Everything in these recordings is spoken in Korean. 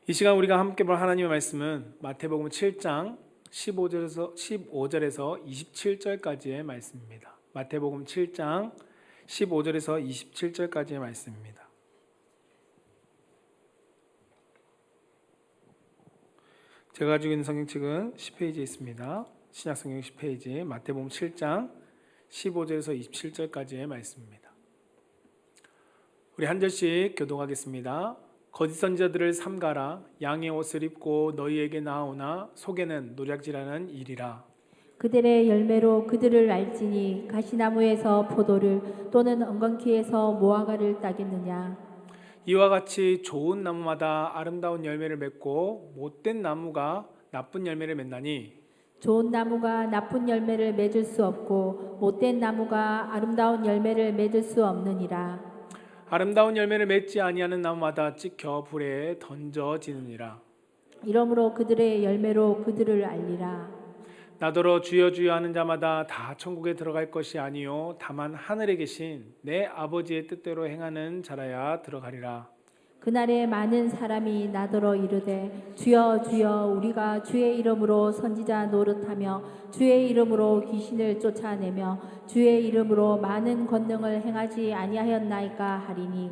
이 시간 우리가 함께 볼 하나님의 말씀은 마태복음 7장 15절에서 27절까지의 말씀입니다. 마태복음 7장 15절에서 27절까지의 말씀입니다. 제가 가지고 있는 성경책은 10페이지에 있습니다. 신약성경 10페이지 마태복음 7장 15절에서 27절까지의 말씀입니다. 우리 한 절씩 교독하겠습니다. 거짓 선지자들을 삼가라. 양의 옷을 입고 너희에게 나오나 속에는 노략질하는 일이라. 그들의 열매로 그들을 알지니 가시나무에서 포도를 또는 엉겅퀴에서 무화과를 따겠느냐. 이와 같이 좋은 나무마다 아름다운 열매를 맺고 못된 나무가 나쁜 열매를 맺나니 좋은 나무가 나쁜 열매를 맺을 수 없고 못된 나무가 아름다운 열매를 맺을 수 없느니라. 아름다운 열매를 맺지 아니하는 나무마다 찍혀 불에 던져지느니라. 이러므로 그들의 열매로 그들을 알리라. 나더러 주여 주여 하는 자마다 다 천국에 들어갈 것이 아니요 다만 하늘에 계신 내 아버지의 뜻대로 행하는 자라야 들어가리라. 그날에 많은 사람이 나더러 이르되 주여 주여 우리가 주의 이름으로 선지자 노릇하며 주의 이름으로 귀신을 쫓아내며 주의 이름으로 많은 권능을 행하지 아니하였나이까 하리니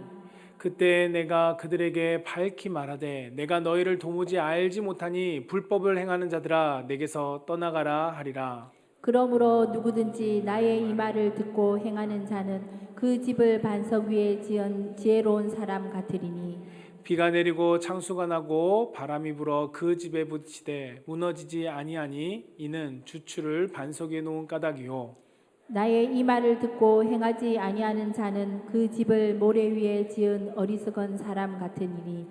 그때 내가 그들에게 밝히 말하되 내가 너희를 도무지 알지 못하니 불법을 행하는 자들아 내게서 떠나가라 하리라. 그러므로 누구든지 나의 이 말을 듣고 행하는 자는 그 집을 반석 위에 지은 지혜로운 사람 같으리니 비가 내리고 창수가 나고 바람이 불어 그 집에 부딪히되 무너지지 아니하니 이는 주추를 반석 위에 놓은 까닭이요. 나의 이 말을 듣고 행하지 아니하는 자는 그 집을 모래 위에 지은 어리석은 사람 같으니니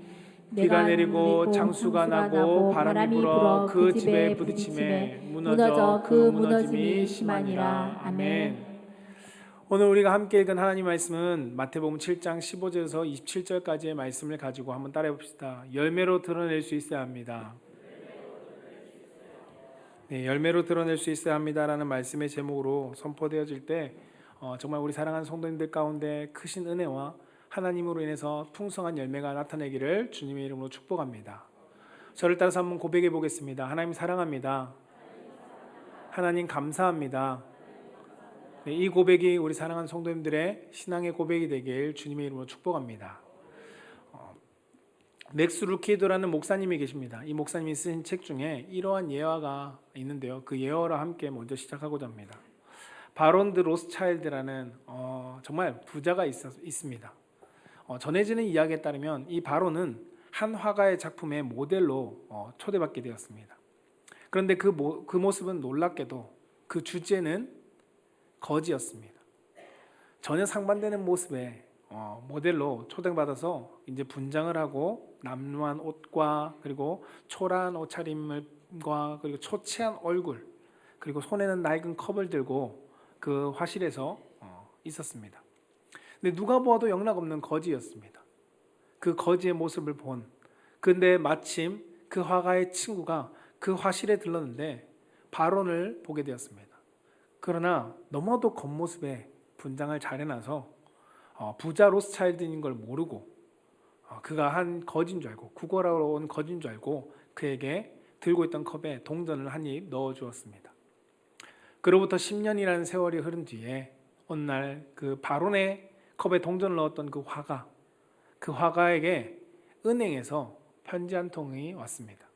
비가 내리고 창수가 나고 바람이 불어 그 집에 부딪히매 무너져 그 무너짐이 심하니라. 아멘. 오늘 우리가 함께 읽은 하나님 말씀은 마태복음 7장 15절에서 27절까지의 말씀을 가지고 한번 따라해 봅시다. 열매로 드러낼 수 있어야 합니다. 네, 열매로 드러낼 수 있어야 합니다라는 말씀의 제목으로 선포되어질 때 정말 우리 사랑하는 성도님들 가운데 크신 은혜와 하나님으로 인해서 풍성한 열매가 나타내기를 주님의 이름으로 축복합니다. 저를 따라서 한번 고백해 보겠습니다. 하나님 사랑합니다. 하나님 감사합니다. 네, 이 고백이 우리 사랑하는 성도님들의 신앙의 고백이 되길 주님의 이름으로 축복합니다. 맥스 루키도라는 목사님이 계십니다. 이 목사님이 쓰신 책 중에 이러한 예화가 있는데요. 그 예화와 함께 먼저 시작하고자 합니다. 바론 드 로스차일드라는 정말 부자가 있습니다. 전해지는 이야기에 따르면 이 바론은 한 화가의 작품의 모델로 초대받게 되었습니다. 그런데 그 모습은 놀랍게도 그 주제는 거지였습니다. 전혀 상반되는 모습의 모델로 초대받아서 이제 분장을 하고 남루한 옷과 그리고 초라한 옷차림과 그리고 초췌한 얼굴 그리고 손에는 낡은 컵을 들고 그 화실에서 있었습니다. 근데 누가 보아도 영락없는 거지였습니다. 그 거지의 모습을 근데 마침 그 화가의 친구가 그 화실에 들렀는데 바론을 보게 되었습니다. 그러나 너무도 겉모습에 분장을 잘 해놔서 부자 로스차일드인 걸 모르고 그가 한 거진 줄 알고 구걸하러 온 거진 줄 알고 그에게 들고 있던 컵에 동전을 한 입 넣어 주었습니다. 그로부터 10년이라는 세월이 흐른 뒤에 어느 날 그 바론의 컵에 동전을 넣었던 그 화가에게 은행에서 편지 한 통이 왔습니다.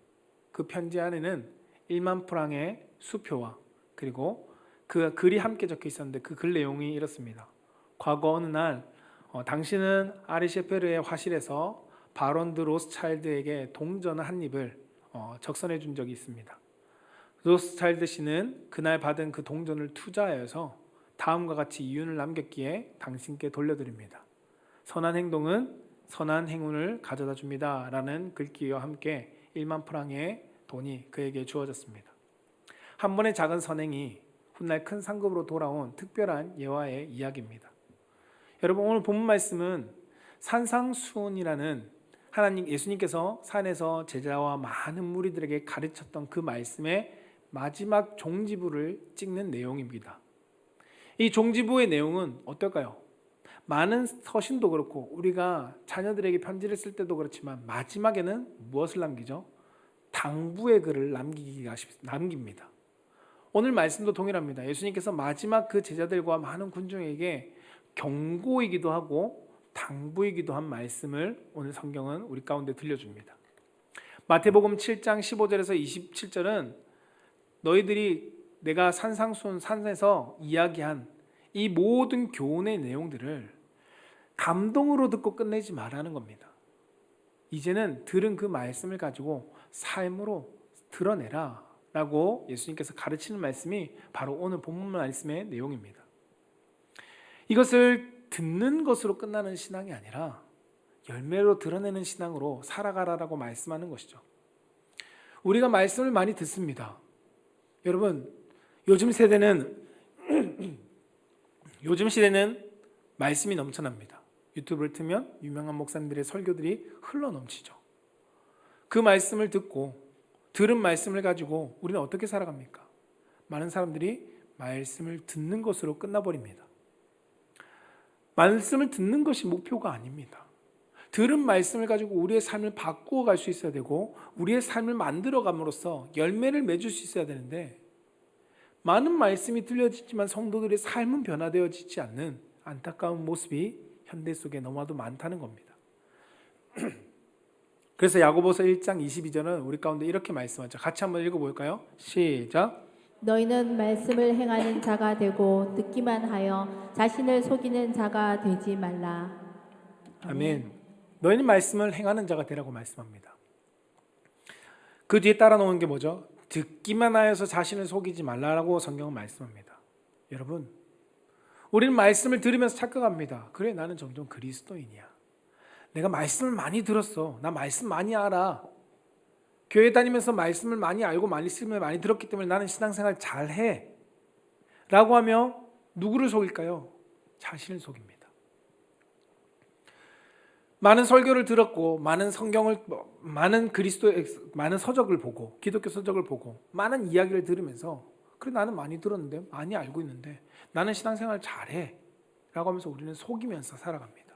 그 편지 안에는 1만 프랑의 수표와 그리고 그 글이 함께 적혀 있었는데 그 글 내용이 이렇습니다. 과거 어느 날 당신은 아리셰페르의 화실에서 바론 드 로스차일드에게 동전 한 입을 적선해 준 적이 있습니다. 로스차일드 씨는 그날 받은 그 동전을 투자하여서 다음과 같이 이윤을 남겼기에 당신께 돌려드립니다. 선한 행동은 선한 행운을 가져다 줍니다. 라는 글귀와 함께 1만 프랑의 돈이 그에게 주어졌습니다. 한 번의 작은 선행이 훗날 큰 상급으로 돌아온 특별한 예화의 이야기입니다. 여러분 오늘 본문 말씀은 산상수훈이라는 하나님 예수님께서 산에서 제자와 많은 무리들에게 가르쳤던 그 말씀의 마지막 종지부를 찍는 내용입니다. 이 종지부의 내용은 어떨까요? 많은 서신도 그렇고 우리가 자녀들에게 편지를 쓸 때도 그렇지만 마지막에는 무엇을 남기죠? 당부의 글을 남깁니다. 오늘 말씀도 동일합니다. 예수님께서 마지막 그 제자들과 많은 군중에게 경고이기도 하고 당부이기도 한 말씀을 오늘 성경은 우리 가운데 들려줍니다. 마태복음 7장 15절에서 27절은 너희들이 내가 산에서 이야기한 이 모든 교훈의 내용들을 감동으로 듣고 끝내지 말라는 겁니다. 이제는 들은 그 말씀을 가지고 삶으로 드러내라 라고 예수님께서 가르치는 말씀이 바로 오늘 본문 말씀의 내용입니다. 이것을 듣는 것으로 끝나는 신앙이 아니라 열매로 드러내는 신앙으로 살아가라라고 말씀하는 것이죠. 우리가 말씀을 많이 듣습니다. 여러분, 요즘 시대는 말씀이 넘쳐납니다. 유튜브를 틀면 유명한 목사님들의 설교들이 흘러 넘치죠. 그 말씀을 듣고 들은 말씀을 가지고 우리는 어떻게 살아갑니까? 많은 사람들이 말씀을 듣는 것으로 끝나버립니다. 말씀을 듣는 것이 목표가 아닙니다. 들은 말씀을 가지고 우리의 삶을 바꾸어 갈 수 있어야 되고 우리의 삶을 만들어 감으로써 열매를 맺을 수 있어야 되는데 많은 말씀이 들려지지만 성도들의 삶은 변화되어지지 않는 안타까운 모습이 현대 속에 너무나도 많다는 겁니다. 그래서 야고보서 1장 22절은 우리 가운데 이렇게 말씀하죠. 같이 한번 읽어볼까요? 시작. 너희는 말씀을 행하는 자가 되고 듣기만 하여 자신을 속이는 자가 되지 말라. 아멘. 너희는 말씀을 행하는 자가 되라고 말씀합니다. 그 뒤에 따라 놓은 게 뭐죠? 듣기만 하여서 자신을 속이지 말라라고 성경은 말씀합니다. 여러분, 우리는 말씀을 들으면서 착각합니다. 그래, 나는 점점 그리스도인이야. 내가 말씀을 많이 들었어. 나 말씀 많이 알아. 교회 다니면서 말씀을 많이 알고 말씀을 많이 들었기 때문에 나는 신앙생활 잘해 라고 하며 누구를 속일까요? 자신을 속입니다. 많은 설교를 들었고 많은 많은 서적을 보고 기독교 서적을 보고 많은 이야기를 들으면서 그래, 나는 많이 들었는데 많이 알고 있는데 나는 신앙생활 잘해 라고 하면서 우리는 속이면서 살아갑니다.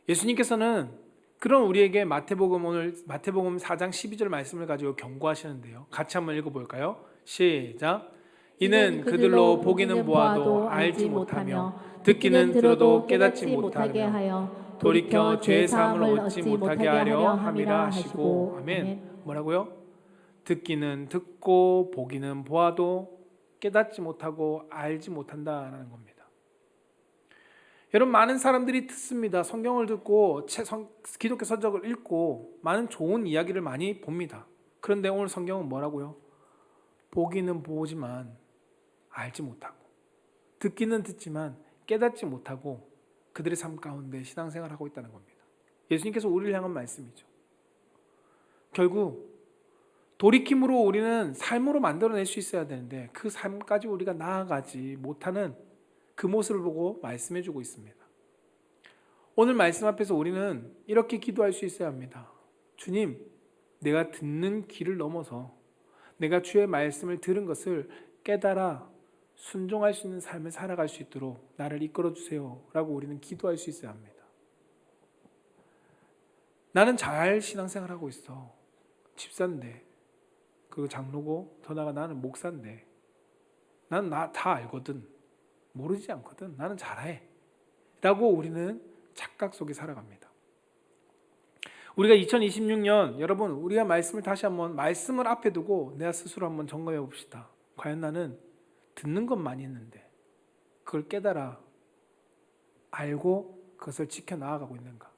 예수님께서는 그런 우리에게 마태복음 4장 12절 말씀을 가지고 경고하시는데요. 같이 한번 읽어볼까요? 시작. 이는 그들로 보기는 보아도 알지 못하며 듣기는 들어도 깨닫지 못하게 하여 돌이켜 죄 사함을 얻지 못하게 하려 함이라 하시고. 아멘. 뭐라고요? 듣기는 듣고 보기는 보아도 깨닫지 못하고 알지 못한다라는 겁니다. 여러분, 많은 사람들이 듣습니다. 성경을 듣고 기독교 서적을 읽고 많은 좋은 이야기를 많이 봅니다. 그런데 오늘 성경은 뭐라고요? 보기는 보지만 알지 못하고 듣기는 듣지만 깨닫지 못하고 그들의 삶 가운데 신앙생활을 하고 있다는 겁니다. 예수님께서 우리를 향한 말씀이죠. 결국 돌이킴으로 우리는 삶으로 만들어낼 수 있어야 되는데 그 삶까지 우리가 나아가지 못하는 그 모습을 보고 말씀해주고 있습니다. 오늘 말씀 앞에서 우리는 이렇게 기도할 수 있어야 합니다. 주님, 내가 듣는 귀를 넘어서 내가 주의 말씀을 들은 것을 깨달아 순종할 수 있는 삶을 살아갈 수 있도록 나를 이끌어 주세요 라고 우리는 기도할 수 있어야 합니다. 나는 잘 신앙생활하고 있어. 집사인데, 그리고 장로고, 더 나아가 나는 목사인데 나는 나 다 알거든. 모르지 않거든. 나는 잘해 라고 우리는 착각 속에 살아갑니다. 우리가 2026년 여러분, 우리가 말씀을 다시 한번 말씀을 앞에 두고 내가 스스로 한번 점검해 봅시다. 과연 나는 듣는 것만 있는데 그걸 깨달아 알고 그것을 지켜 나아가고 있는가?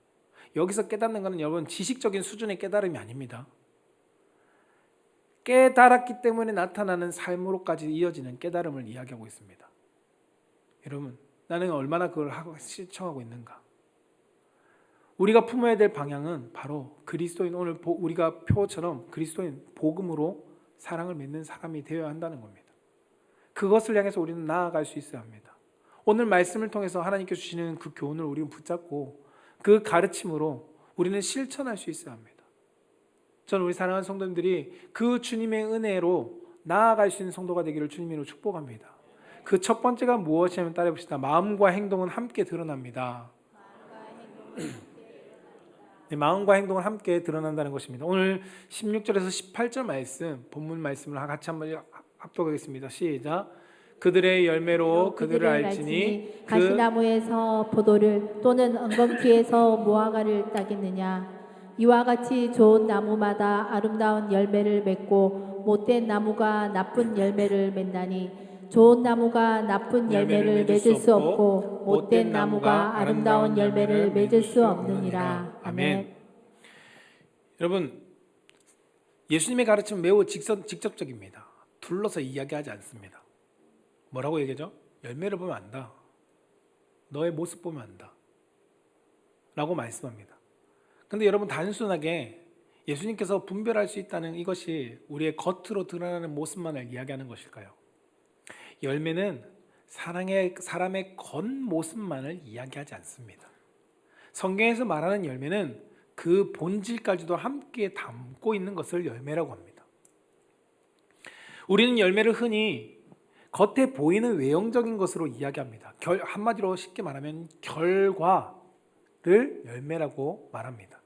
여기서 깨닫는 것은 여러분 지식적인 수준의 깨달음이 아닙니다. 깨달았기 때문에 나타나는 삶으로까지 이어지는 깨달음을 이야기하고 있습니다. 여러분, 나는 얼마나 그걸 실천하고 있는가? 우리가 품어야 될 방향은 바로 그리스도인, 오늘 우리가 표처럼 그리스도인 복음으로 사랑을 맺는 사람이 되어야 한다는 겁니다. 그것을 향해서 우리는 나아갈 수 있어야 합니다. 오늘 말씀을 통해서 하나님께서 주시는 그 교훈을 우리는 붙잡고 그 가르침으로 우리는 실천할 수 있어야 합니다. 저는 우리 사랑하는 성도님들이 그 주님의 은혜로 나아갈 수 있는 성도가 되기를 주님으로 축복합니다. 그 첫 번째가 무엇이냐면 따라해 봅시다. 마음과 행동은 함께 드러납니다. 네, 마음과 행동은 함께 드러난다는 것입니다. 오늘 16절에서 18절 말씀, 본문 말씀을 같이 한번 합독하겠습니다. 시작. 그들의 열매로 그들을 알지니 그 가시나무에서 포도를 또는 엉겅퀴에서 무화과를 따겠느냐. 이와 같이 좋은 나무마다 아름다운 열매를 맺고 못된 나무가 나쁜 열매를 맺나니 좋은 나무가 나쁜 열매를 맺을 수 없고 못된 나무가 아름다운 열매를 맺을 수 없느니라. 아멘. 여러분, 예수님의 가르침은 매우 직접적입니다. 둘러서 이야기하지 않습니다. 뭐라고 얘기하죠? 열매를 보면 안다. 너의 모습 보면 안다. 라고 말씀합니다. 근데 여러분, 단순하게 예수님께서 분별할 수 있다는 이것이 우리의 겉으로 드러나는 모습만을 이야기하는 것일까요? 열매는 사람의 겉모습만을 이야기하지 않습니다. 성경에서 말하는 열매는 그 본질까지도 함께 담고 있는 것을 열매라고 합니다. 우리는 열매를 흔히 겉에 보이는 외형적인 것으로 이야기합니다. 한마디로 쉽게 말하면 결과를 열매라고 말합니다.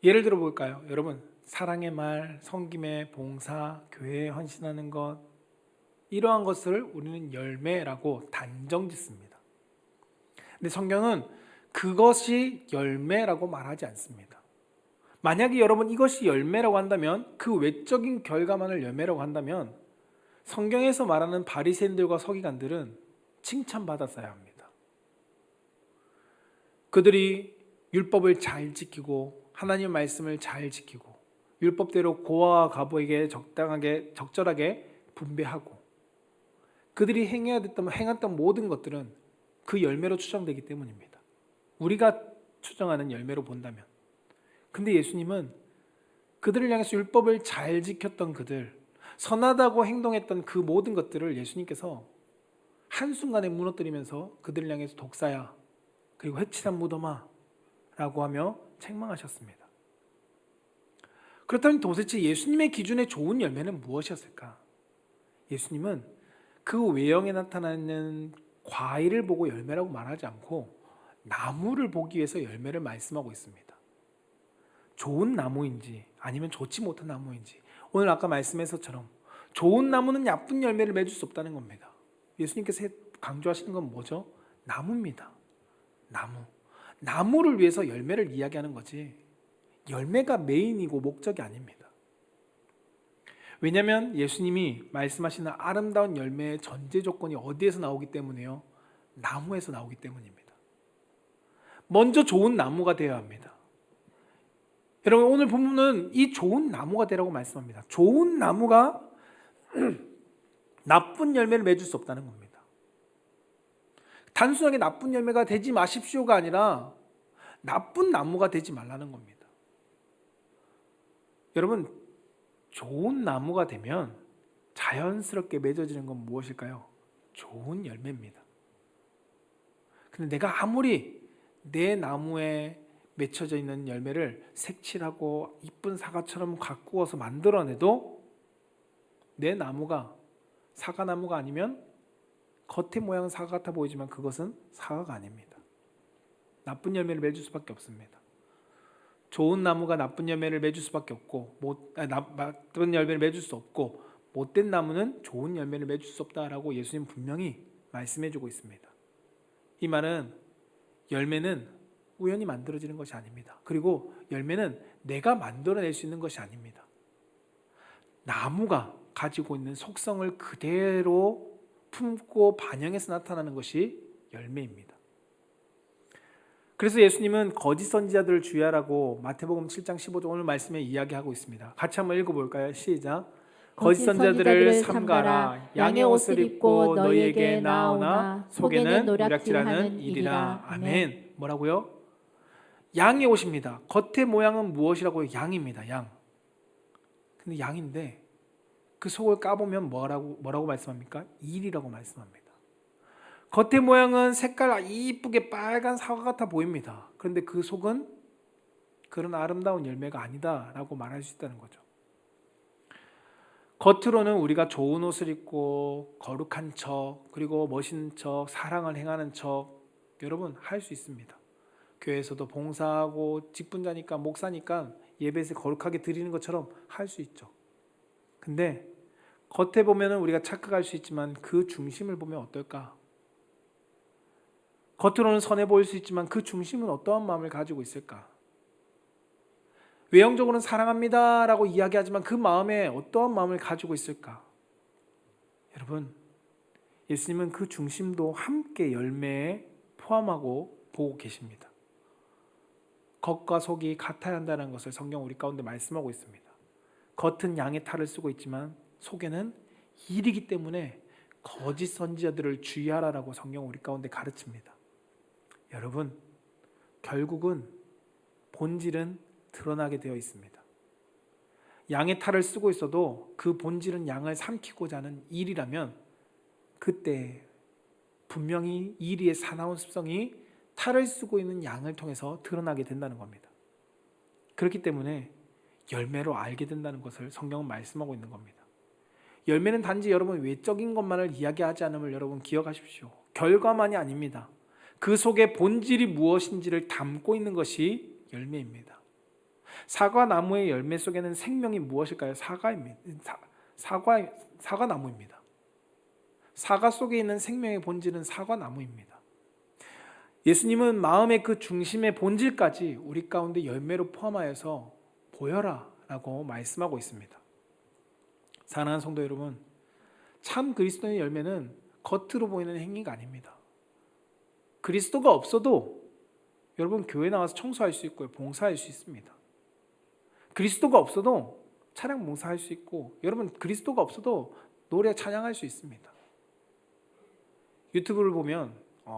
예를 들어 볼까요? 여러분, 사랑의 말, 섬김의 봉사, 교회에 헌신하는 것, 이러한 것을 우리는 열매라고 단정짓습니다. 근데 성경은 그것이 열매라고 말하지 않습니다. 만약에 여러분 이것이 열매라고 한다면, 그 외적인 결과만을 열매라고 한다면 성경에서 말하는 바리새인들과 서기관들은 칭찬받았어야 합니다. 그들이 율법을 잘 지키고 하나님의 말씀을 잘 지키고 율법대로 고아와 과부에게 적절하게 분배하고 그들이 행했던 모든 것들은 그 열매로 추정되기 때문입니다. 우리가 추정하는 열매로 본다면. 근데 예수님은 그들을 향해서 율법을 잘 지켰던 그들, 선하다고 행동했던 그 모든 것들을 예수님께서 한순간에 무너뜨리면서 그들을 향해서 독사야, 그리고 해치란 무덤아 라고 하며 책망하셨습니다. 그렇다면 도대체 예수님의 기준의 좋은 열매는 무엇이었을까? 예수님은 그 외형에 나타나는 과일을 보고 열매라고 말하지 않고 나무를 보기 위해서 열매를 말씀하고 있습니다. 좋은 나무인지 아니면 좋지 못한 나무인지, 오늘 아까 말씀에서처럼 좋은 나무는 나쁜 열매를 맺을 수 없다는 겁니다. 예수님께서 강조하시는 건 뭐죠? 나무입니다. 나무를 위해서 열매를 이야기하는 거지 열매가 메인이고 목적이 아닙니다. 왜냐하면 예수님이 말씀하시는 아름다운 열매의 전제 조건이 어디에서 나오기 때문에요? 나무에서 나오기 때문입니다. 먼저 좋은 나무가 되어야 합니다. 여러분, 오늘 본문은 이 좋은 나무가 되라고 말씀합니다. 좋은 나무가 나쁜 열매를 맺을 수 없다는 겁니다. 단순하게 나쁜 열매가 되지 마십시오가 아니라 나쁜 나무가 되지 말라는 겁니다. 여러분, 좋은 나무가 되면 자연스럽게 맺어지는 건 무엇일까요? 좋은 열매입니다. 근데 내가 아무리 내 나무에 맺혀져 있는 열매를 색칠하고 이쁜 사과처럼 가꾸어서 만들어내도 내 나무가 사과나무가 아니면 겉의 모양은 사과 같아 보이지만 그것은 사과가 아닙니다. 나쁜 열매를 맺을 수밖에 없습니다. 좋은 나무가 나쁜 열매를 맺을 수밖에 없고 나쁜 열매를 맺을 수 없고 못된 나무는 좋은 열매를 맺을 수 없다라고 예수님 분명히 말씀해주고 있습니다. 이 말은 열매는 우연히 만들어지는 것이 아닙니다. 그리고 열매는 내가 만들어낼 수 있는 것이 아닙니다. 나무가 가지고 있는 속성을 그대로 품고 반영해서 나타나는 것이 열매입니다. 그래서 예수님은 거짓 선지자들을 주의하라고 마태복음 7장 15절 오늘 말씀에 이야기하고 있습니다. 같이 한번 읽어볼까요? 시작. 거짓 선지자들을 삼가라. 양의 옷을 입고 너희에게 나오나 속에는 노략질하는 일이라. 아멘. 뭐라고요? 양의 옷입니다. 겉의 모양은 무엇이라고요? 양입니다. 양. 근데 양인데 그 속을 까보면 뭐라고 말씀합니까? 일이라고 말씀합니다. 겉의 모양은 색깔 이쁘게 빨간 사과 같아 보입니다. 그런데 그 속은 그런 아름다운 열매가 아니다라고 말할 수 있다는 거죠. 겉으로는 우리가 좋은 옷을 입고 거룩한 척, 그리고 멋있는 척, 사랑을 행하는 척 여러분 할 수 있습니다. 교회에서도 봉사하고 직분자니까 목사니까 예배에서 거룩하게 드리는 것처럼 할 수 있죠. 근데 겉에 보면은 우리가 착각할 수 있지만 그 중심을 보면 어떨까? 겉으로는 선해 보일 수 있지만 그 중심은 어떠한 마음을 가지고 있을까? 외형적으로는 사랑합니다 라고 이야기하지만 그 마음에 어떠한 마음을 가지고 있을까? 여러분, 예수님은 그 중심도 함께 열매에 포함하고 보고 계십니다. 겉과 속이 같아야 한다는 것을 성경 우리 가운데 말씀하고 있습니다. 겉은 양의 탈을 쓰고 있지만 속에는 일이기 때문에 거짓 선지자들을 주의하라라고 성경 우리 가운데 가르칩니다. 여러분, 결국은 본질은 드러나게 되어 있습니다. 양의 탈을 쓰고 있어도 그 본질은 양을 삼키고자 하는 일이라면 그때 분명히 이리의 사나운 습성이 탈을 쓰고 있는 양을 통해서 드러나게 된다는 겁니다. 그렇기 때문에 열매로 알게 된다는 것을 성경은 말씀하고 있는 겁니다. 열매는 단지 여러분 외적인 것만을 이야기하지 않음을 여러분 기억하십시오. 결과만이 아닙니다. 그 속에 본질이 무엇인지를 담고 있는 것이 열매입니다. 사과나무의 열매 속에는 생명이 무엇일까요? 사과나무입니다. 사과 속에 있는 생명의 본질은 사과나무입니다. 예수님은 마음의 그 중심의 본질까지 우리 가운데 열매로 포함하여서 보여라 라고 말씀하고 있습니다. 사랑하는 성도 여러분, 참 그리스도의 열매는 겉으로 보이는 행위가 아닙니다. 그리스도가 없어도 여러분 교회 나와서 청소할 수 있고요, 봉사할 수 있습니다. 그리스도가 없어도 찬양 봉사할 수 있고, 여러분 그리스도가 없어도 노래 찬양할 수 있습니다. 유튜브를 보면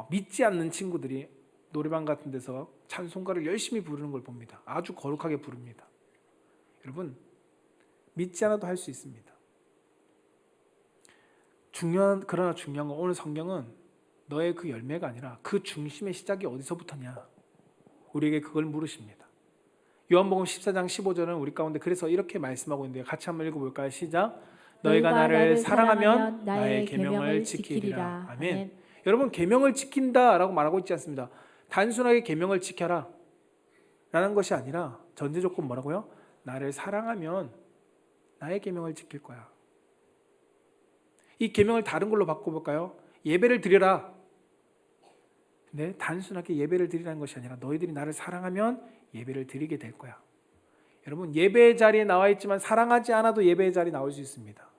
믿지 않는 친구들이 노래방 같은 데서 찬송가를 열심히 부르는 걸 봅니다. 아주 거룩하게 부릅니다. 여러분, 믿지 않아도 할 수 있습니다. 그러나 중요한 건 오늘 성경은 너의 그 열매가 아니라 그 중심의 시작이 어디서부터냐, 우리에게 그걸 물으십니다. 요한복음 14장 15절은 우리 가운데 그래서 이렇게 말씀하고 있는데요. 같이 한번 읽어볼까요? 시작. 너희가 나를 사랑하면 나의 계명을 지키리라. 아멘. 여러분, 계명을 지킨다라고 말하고 있지 않습니다. 단순하게 계명을 지켜라 라는 것이 아니라 전제 조건 뭐라고요? 나를 사랑하면 나의 계명을 지킬 거야. 이 계명을 다른 걸로 바꿔볼까요? 예배를 드려라. 근데 단순하게 예배를 드리라는 것이 아니라 너희들이 나를 사랑하면 예배를 드리게 될 거야. 여러분, 예배의 자리에 나와 있지만 사랑하지 않아도 예배의 자리에 나올 수 있습니다.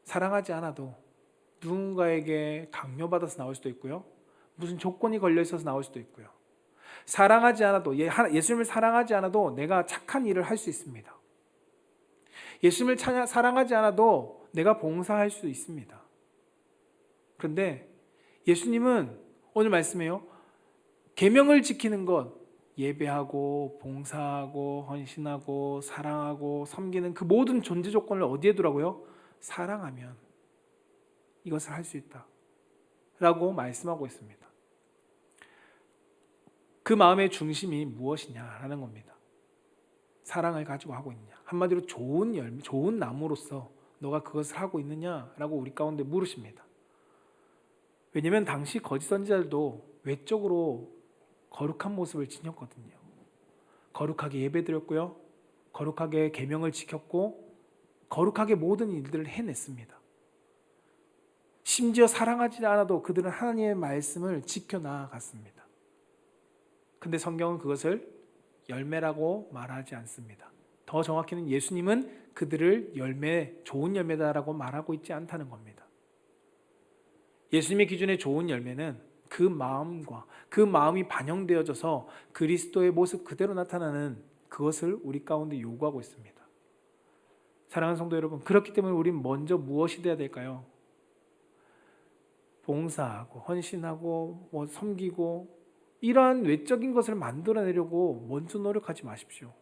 사랑하지 않아도 누군가에게 강요받아서 나올 수도 있고요, 무슨 조건이 걸려 있어서 나올 수도 있고요. 사랑하지 않아도, 예수님을 사랑하지 않아도 내가 착한 일을 할 수 있습니다. 예수님을 사랑하지 않아도 내가 봉사할 수 있습니다. 그런데 예수님은 오늘 말씀해요. 계명을 지키는 것, 예배하고 봉사하고 헌신하고 사랑하고 섬기는 그 모든 존재 조건을 어디에 두라고요? 사랑하면 이것을 할 수 있다 라고 말씀하고 있습니다. 그 마음의 중심이 무엇이냐라는 겁니다. 사랑을 가지고 하고 있느냐, 한마디로 좋은 나무로서 너가 그것을 하고 있느냐라고 우리 가운데 물으십니다. 왜냐하면 당시 거짓 선지자들도 외적으로 거룩한 모습을 지녔거든요. 거룩하게 예배드렸고요, 거룩하게 계명을 지켰고, 거룩하게 모든 일들을 해냈습니다. 심지어 사랑하지 않아도 그들은 하나님의 말씀을 지켜나갔습니다. 근데 성경은 그것을 열매라고 말하지 않습니다. 더 정확히는 예수님은 그들을 좋은 열매다라고 말하고 있지 않다는 겁니다. 예수님의 기준의 좋은 열매는 그 마음과 그 마음이 반영되어져서 그리스도의 모습 그대로 나타나는 그것을 우리 가운데 요구하고 있습니다. 사랑하는 성도 여러분, 그렇기 때문에 우리는 먼저 무엇이 되어야 될까요? 봉사하고 헌신하고 섬기고 이러한 외적인 것을 만들어내려고 먼저 노력하지 마십시오.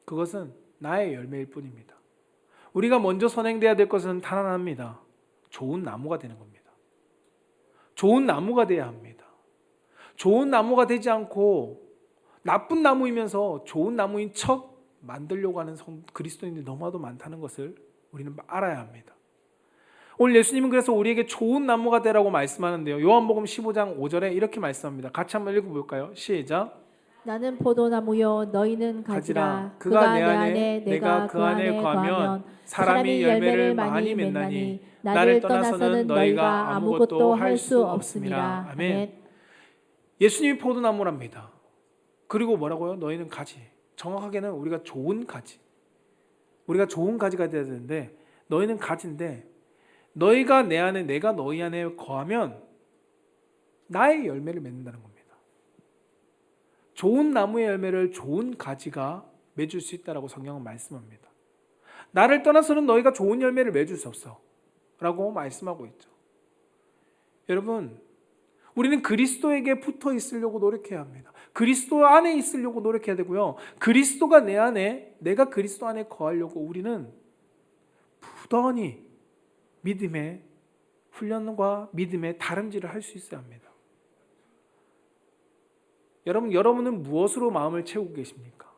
그것은 나의 열매일 뿐입니다. 우리가 먼저 선행돼야 될 것은 단 하나입니다. 좋은 나무가 되는 겁니다. 좋은 나무가 돼야 합니다. 좋은 나무가 되지 않고 나쁜 나무이면서 좋은 나무인 척 만들려고 하는 그리스도인들이 너무나도 많다는 것을 우리는 알아야 합니다. 오늘 예수님은 그래서 우리에게 좋은 나무가 되라고 말씀하는데요. 요한복음 15장 5절에 이렇게 말씀합니다. 같이 한번 읽어볼까요? 시작. 나는 포도나무요 너희는 가지라. 그가 내 안에 내가 그 안에 거하면 사람이 열매를 많이 맺나니 나를 떠나서는 너희가 아무것도 할 수 없습니다. 아멘. 예수님이 포도나무랍니다. 그리고 뭐라고요? 너희는 가지. 정확하게는 우리가 좋은 가지. 우리가 좋은 가지가 되어야 되는데 너희는 가지인데 너희가 내 안에 내가 너희 안에 거하면 나의 열매를 맺는다는 겁니다. 좋은 나무의 열매를 좋은 가지가 맺을 수 있다라고 성경은 말씀합니다. 나를 떠나서는 너희가 좋은 열매를 맺을 수 없어 라고 말씀하고 있죠. 여러분, 우리는 그리스도에게 붙어 있으려고 노력해야 합니다. 그리스도 안에 있으려고 노력해야 되고요. 그리스도가 내 안에, 내가 그리스도 안에 거하려고 우리는 부단히 믿음의 훈련과 믿음의 다름질을 할 수 있어야 합니다. 여러분은 무엇으로 마음을 채우고 계십니까?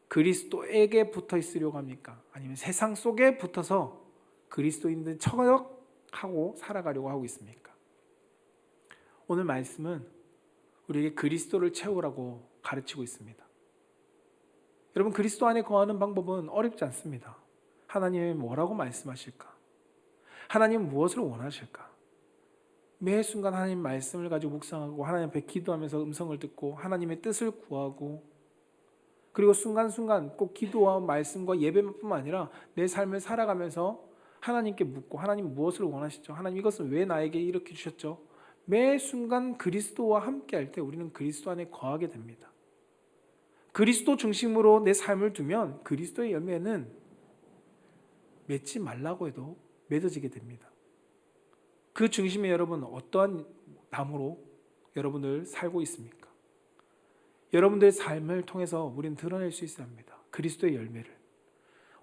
그리스도에게 붙어 있으려고 합니까? 아니면 세상 속에 붙어서 그리스도인들 처역하고 살아가려고 하고 있습니까? 오늘 말씀은 우리에게 그리스도를 채우라고 가르치고 있습니다. 여러분, 그리스도 안에 거하는 방법은 어렵지 않습니다. 하나님이 뭐라고 말씀하실까? 하나님은 무엇을 원하실까? 매 순간 하나님 말씀을 가지고 묵상하고 하나님 앞에 기도하면서 음성을 듣고 하나님의 뜻을 구하고 그리고 순간순간 꼭 기도와 말씀과 예배뿐만 아니라 내 삶을 살아가면서 하나님께 묻고 하나님 무엇을 원하시죠? 하나님 이것은 왜 나에게 이렇게 주셨죠? 매 순간 그리스도와 함께 할 때 우리는 그리스도 안에 거하게 됩니다. 그리스도 중심으로 내 삶을 두면 그리스도의 열매는 맺지 말라고 해도 맺어지게 됩니다. 그 중심에 여러분 어떠한 나무로 여러분들 살고 있습니까? 여러분들의 삶을 통해서 우리는 드러낼 수 있어야 합니다. 그리스도의 열매를.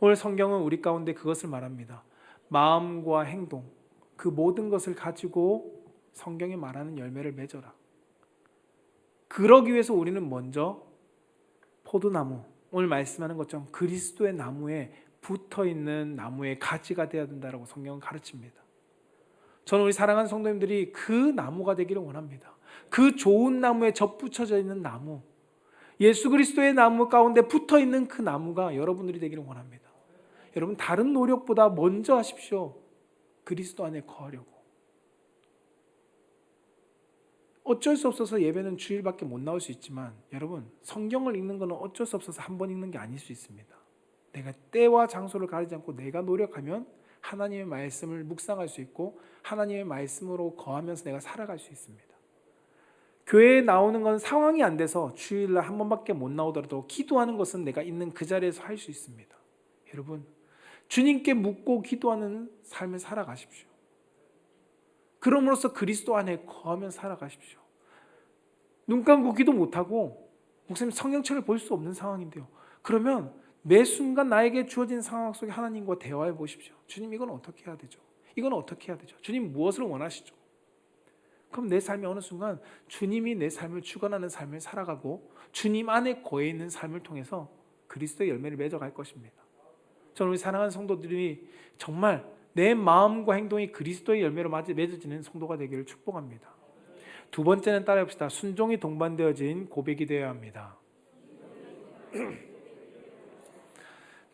오늘 성경은 우리 가운데 그것을 말합니다. 마음과 행동, 그 모든 것을 가지고 성경이 말하는 열매를 맺어라. 그러기 위해서 우리는 먼저 포도나무, 오늘 말씀하는 것처럼 그리스도의 나무에 붙어있는 나무의 가지가 되어야 된다고 성경은 가르칩니다. 저는 우리 사랑하는 성도님들이 그 나무가 되기를 원합니다. 그 좋은 나무에 접붙여져 있는 나무, 예수 그리스도의 나무 가운데 붙어있는 그 나무가 여러분들이 되기를 원합니다. 여러분, 다른 노력보다 먼저 하십시오. 그리스도 안에 거하려고. 어쩔 수 없어서 예배는 주일밖에 못 나올 수 있지만 여러분, 성경을 읽는 것은 어쩔 수 없어서 한 번 읽는 게 아닐 수 있습니다. 내가 때와 장소를 가리지 않고 내가 노력하면 하나님의 말씀을 묵상할 수 있고 하나님의 말씀으로 거하면서 내가 살아갈 수 있습니다. 교회에 나오는 건 상황이 안 돼서 주일날 한 번밖에 못 나오더라도 기도하는 것은 내가 있는 그 자리에서 할 수 있습니다. 여러분, 주님께 묻고 기도하는 삶을 살아가십시오. 그럼으로써 그리스도 안에 거하며 살아가십시오. 눈 감고 기도 못하고 목사님 성경책을 볼 수 없는 상황인데요. 그러면 매 순간 나에게 주어진 상황 속에 하나님과 대화해 보십시오. 주님, 이건 어떻게 해야 되죠? 이건 어떻게 해야 되죠? 주님, 무엇을 원하시죠? 그럼 내 삶이 어느 순간 주님이 내 삶을 주관하는 삶을 살아가고 주님 안에 거해 있는 삶을 통해서 그리스도의 열매를 맺어갈 것입니다. 저는 우리 사랑하는 성도들이 정말 내 마음과 행동이 그리스도의 열매로 맺어지는 성도가 되기를 축복합니다. 두 번째는 따라해봅시다. 순종이 동반되어진 고백이 되어야 합니다.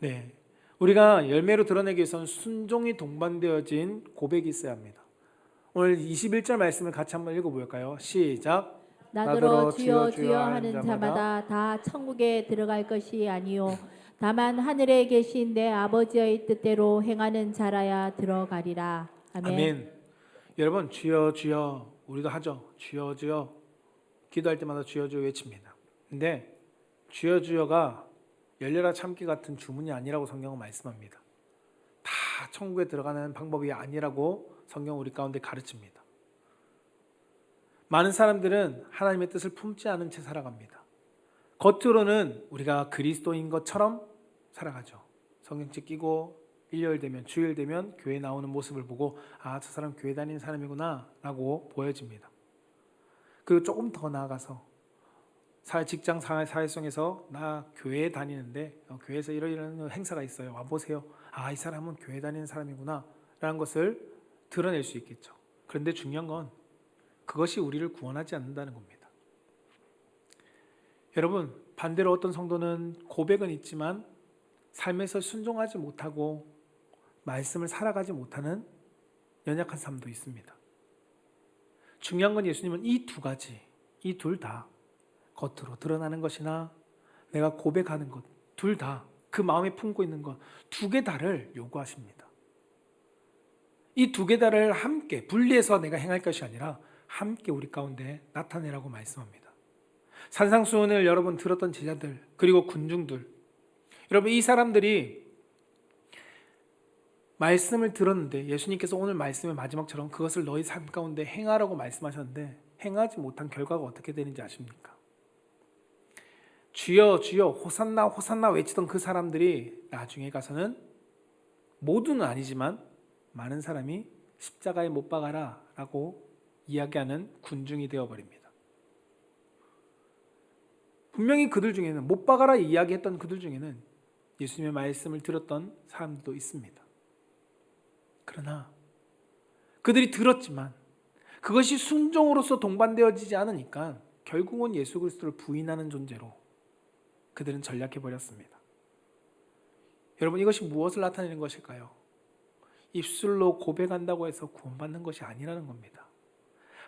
네, 우리가 열매로 드러내기 위해서는 순종이 동반되어진 고백이 있어야 합니다. 오늘 21절 말씀을 같이 한번 읽어볼까요? 시작. 나더러 주여 주여 하는 자마다 다 천국에 들어갈 것이 아니요 다만 하늘에 계신 내 아버지의 뜻대로 행하는 자라야 들어가리라. 아멘. 아멘. 여러분, 주여 주여 우리도 하죠. 주여 주여 기도할 때마다 주여 주여 외칩니다. 근데 주여 주여가 열려라 참기 같은 주문이 아니라고 성경은 말씀합니다. 다 천국에 들어가는 방법이 아니라고 성경은 우리 가운데 가르칩니다. 많은 사람들은 하나님의 뜻을 품지 않은 채 살아갑니다. 겉으로는 우리가 그리스도인 것처럼 살아가죠. 성경책 끼고 일요일 되면 주일 되면 교회 나오는 모습을 보고 아, 저 사람 교회 다니는 사람이구나 라고 보여집니다. 그리고 조금 더 나아가서 직장 사회성에서 나 교회에 다니는데 교회에서 이런 행사가 있어요. 와보세요. 아, 이 사람은 교회 다니는 사람이구나 라는 것을 드러낼 수 있겠죠. 그런데 중요한 건 그것이 우리를 구원하지 않는다는 겁니다. 여러분, 반대로 어떤 성도는 고백은 있지만 삶에서 순종하지 못하고 말씀을 살아가지 못하는 연약한 삶도 있습니다. 중요한 건 예수님은 이 두 가지, 이 둘 다 겉으로 드러나는 것이나 내가 고백하는 것, 둘 다 그 마음에 품고 있는 것, 두 개 다를 요구하십니다. 이 두 개 다를 함께 분리해서 내가 행할 것이 아니라 함께 우리 가운데 나타내라고 말씀합니다. 산상수훈을 여러분 들었던 제자들 그리고 군중들, 여러분 이 사람들이 말씀을 들었는데 예수님께서 오늘 말씀의 마지막처럼 그것을 너희 삶 가운데 행하라고 말씀하셨는데 행하지 못한 결과가 어떻게 되는지 아십니까? 주여 주여 호산나 호산나 외치던 그 사람들이 나중에 가서는 모두는 아니지만 많은 사람이 십자가에 못 박아라 라고 이야기하는 군중이 되어버립니다. 분명히 그들 중에는 못 박아라 이야기했던 그들 중에는 예수님의 말씀을 들었던 사람들도 있습니다. 그러나 그들이 들었지만 그것이 순종으로서 동반되어지지 않으니까 결국은 예수 그리스도를 부인하는 존재로 그들은 전락해 버렸습니다. 여러분, 이것이 무엇을 나타내는 것일까요? 입술로 고백한다고 해서 구원받는 것이 아니라는 겁니다.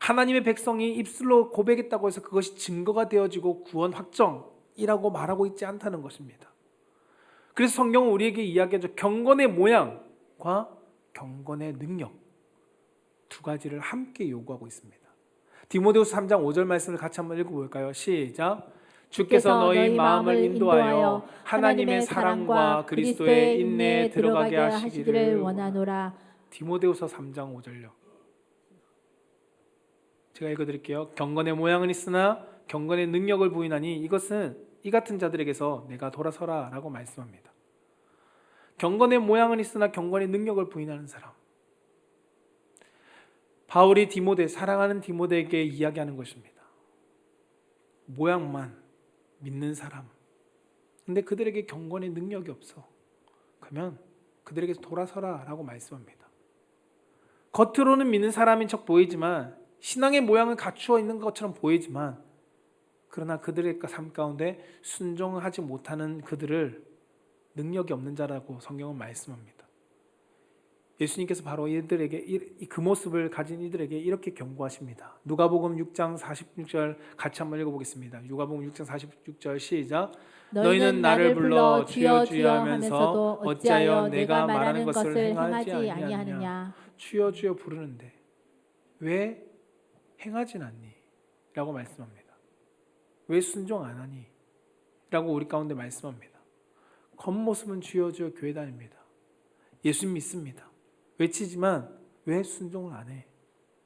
하나님의 백성이 입술로 고백했다고 해서 그것이 증거가 되어지고 구원 확정이라고 말하고 있지 않다는 것입니다. 그래서 성경은 우리에게 이야기하죠. 경건의 모양과 경건의 능력, 두 가지를 함께 요구하고 있습니다. 디모데후서 3장 5절 말씀을 같이 한번 읽어볼까요? 시작. 주께서 너희 마음을 인도하여 하나님의 사랑과 그리스도의 인내에 들어가게 하시기를 원하노라. 디모데후서 3장 5절요. 제가 읽어드릴게요. 경건의 모양은 있으나 경건의 능력을 부인하니 이것은 이 같은 자들에게서 내가 돌아서라 라고 말씀합니다. 경건의 모양은 있으나 경건의 능력을 부인하는 사람, 바울이 사랑하는 디모데에게 이야기하는 것입니다. 모양만 믿는 사람, 근데 그들에게 경건의 능력이 없어. 그러면 그들에게서 돌아서라 라고 말씀합니다. 겉으로는 믿는 사람인 척 보이지만, 신앙의 모양을 갖추어 있는 것처럼 보이지만, 그러나 그들의 삶 가운데 순종하지 못하는 그들을 능력이 없는 자라고 성경은 말씀합니다. 예수님께서 바로 이들에게 그 모습을 가진 이들에게 이렇게 경고하십니다. 누가복음 6장 46절 같이 한번 읽어보겠습니다. 누가복음 6장 46절 시작. 너희는 나를 불러 주여 주여 하면서도 어찌하여 내가 말하는 것을 행하지 아니하느냐. 주여 주여 부르는데 왜 행하진 않니? 라고 말씀합니다. 왜 순종 안 하니? 라고 우리 가운데 말씀합니다. 겉모습은 주여 주여 교회 다닙니다. 예수 믿습니다. 외치지만 왜 순종을 안 해?